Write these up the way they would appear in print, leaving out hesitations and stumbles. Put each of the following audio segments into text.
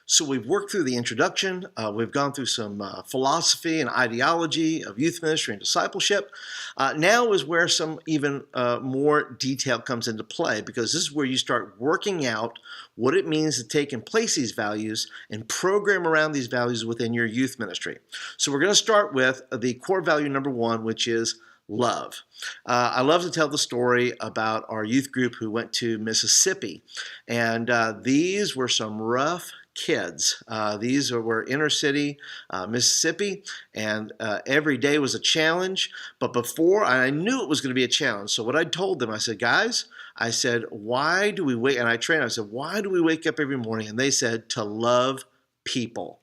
So we've worked through the introduction. We've gone through some philosophy and ideology of youth ministry and discipleship. Now is where some even more detail comes into play, because this is where you start working out what it means to take and place these values and program around these values within your youth ministry. So we're going to start with the core value number one, which is love. I love to tell the story about our youth group who went to Mississippi, and these were some rough kids. These were inner city Mississippi, and every day was a challenge. But before, I knew it was going to be a challenge. So what I told them, I said, guys, I said, why do we wake? And I trained. I said, why do we wake up every morning? And they said, to love people.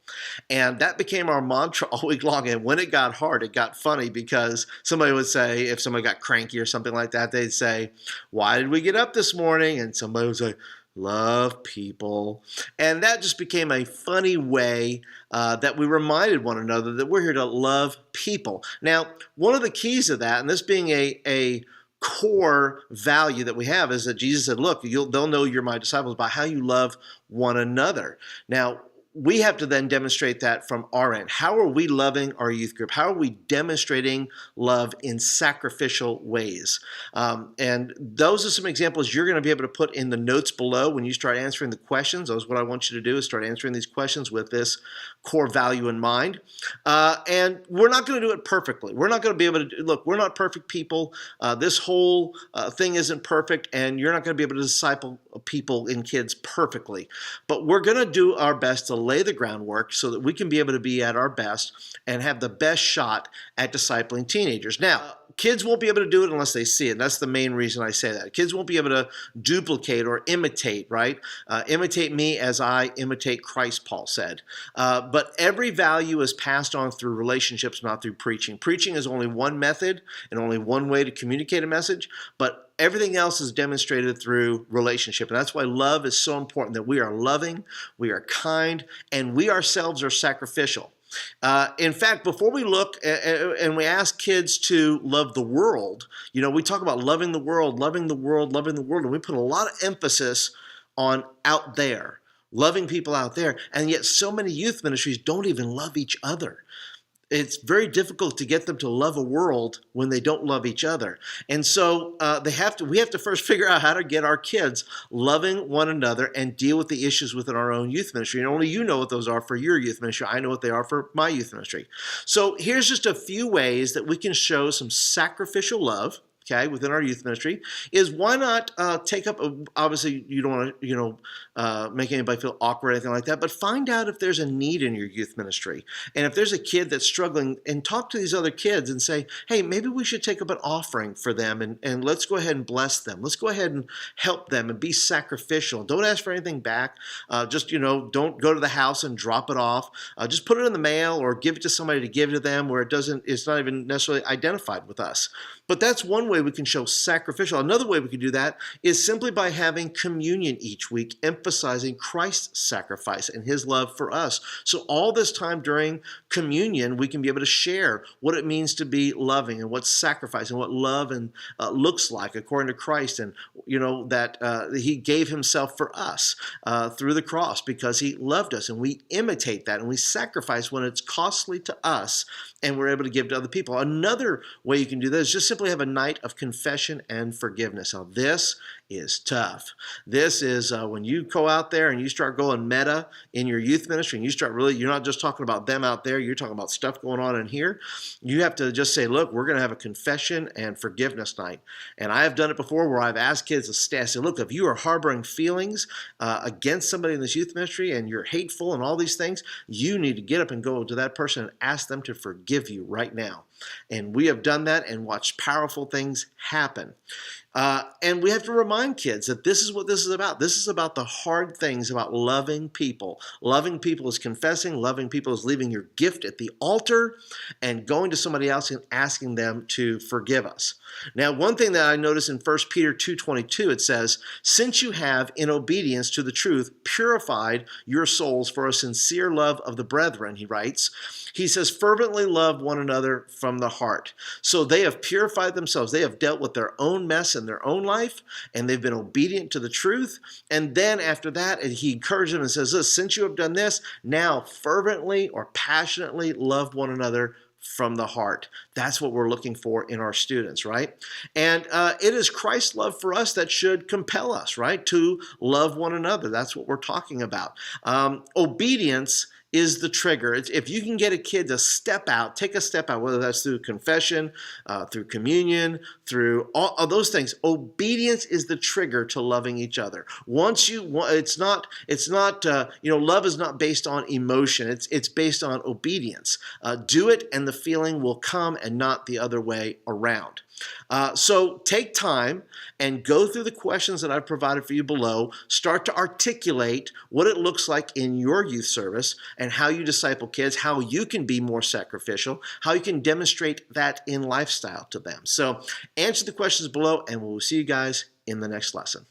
And that became our mantra all week long. And when it got hard, it got funny, because somebody would say, if somebody got cranky or something like that, they'd say, why did we get up this morning? And somebody would say, love people. And that just became a funny way that we reminded one another that we're here to love people. Now, one of the keys of that, and this being a core value that we have, is that Jesus said, look, they'll know you're my disciples by how you love one another. Now, we have to then demonstrate that from our end. How are we loving our youth group? How are we demonstrating love in sacrificial ways? And those are some examples you're going to be able to put in the notes below when you start answering the questions. That's what I want you to do, is start answering these questions with this core value in mind. And we're not going to do it perfectly. We're not going to be able to, look, we're not perfect people. This whole thing isn't perfect, and you're not going to be able to disciple people and kids perfectly. But we're going to do our best to lay the groundwork so that we can be able to be at our best and have the best shot at discipling teenagers. Now, kids won't be able to do it unless they see it. That's the main reason I say that. Kids won't be able to duplicate or imitate, right? Imitate me as I imitate Christ, Paul said. But every value is passed on through relationships, not through preaching. Preaching is only one method and only one way to communicate a message, but everything else is demonstrated through relationship. And that's why love is so important, that we are loving, we are kind, and we ourselves are sacrificial. In fact, before we look and we ask kids to love the world, we talk about loving the world, loving the world, loving the world, and we put a lot of emphasis on out there, loving people out there. And yet so many youth ministries don't even love each other. It's very difficult to get them to love a world when they don't love each other. And so we have to first figure out how to get our kids loving one another and deal with the issues within our own youth ministry. And only you know what those are for your youth ministry. I know what they are for my youth ministry. So here's just a few ways that we can show some sacrificial love, okay, within our youth ministry. Is why not take up, obviously you don't want to, make anybody feel awkward or anything like that, but find out if there's a need in your youth ministry. And if there's a kid that's struggling, and talk to these other kids and say, hey, maybe we should take up an offering for them, and let's go ahead and bless them. Let's go ahead and help them and be sacrificial. Don't ask for anything back. Just, don't go to the house and drop it off. Just put it in the mail or give it to somebody to give to them where it's not even necessarily identified with us. But that's one way we can show sacrificial. Another way we can do that is simply by having communion each week, emphasizing Christ's sacrifice and his love for us. So all this time during communion, we can be able to share what it means to be loving and what sacrifice and what love and looks like according to Christ, and that he gave himself for us through the cross because he loved us, and we imitate that and we sacrifice when it's costly to us and we're able to give to other people. Another way you can do this is just simply have a night of confession and forgiveness. Now, this is tough. This is when you go out there and you start going meta in your youth ministry, and you start you're not just talking about them out there, you're talking about stuff going on in here. You have to just say, look, we're going to have a confession and forgiveness night. And I have done it before where I've asked kids to stay. I said, look, if you are harboring feelings against somebody in this youth ministry and you're hateful and all these things, you need to get up and go to that person and ask them to forgive you right now. And we have done that and watched powerful things happen. And we have to remind kids that this is what this is about. This is about the hard things about loving people. Loving people is confessing. Loving people is leaving your gift at the altar and going to somebody else and asking them to forgive us. Now, one thing that I notice in 1 Peter 2:22, it says, since you have, in obedience to the truth, purified your souls for a sincere love of the brethren, he writes, he says, fervently love one another from the heart. So they have purified themselves. They have dealt with their own mess and their own life, and they've been obedient to the truth. And then after that, he encourages them and says, "Listen, since you have done this, now fervently or passionately love one another from the heart." That's what we're looking for in our students, right? And it is Christ's love for us that should compel us, right, to love one another. That's what we're talking about. Obedience is the trigger. If you can get a kid to step out, take a step out, whether that's through confession, through communion, through all of those things, obedience is the trigger to loving each other. It's not, love is not based on emotion. It's based on obedience. Do it and the feeling will come, and not the other way around. So take time and go through the questions that I've provided for you below. Start to articulate what it looks like in your youth service and how you disciple kids, how you can be more sacrificial, how you can demonstrate that in lifestyle to them. So answer the questions below, and we'll see you guys in the next lesson.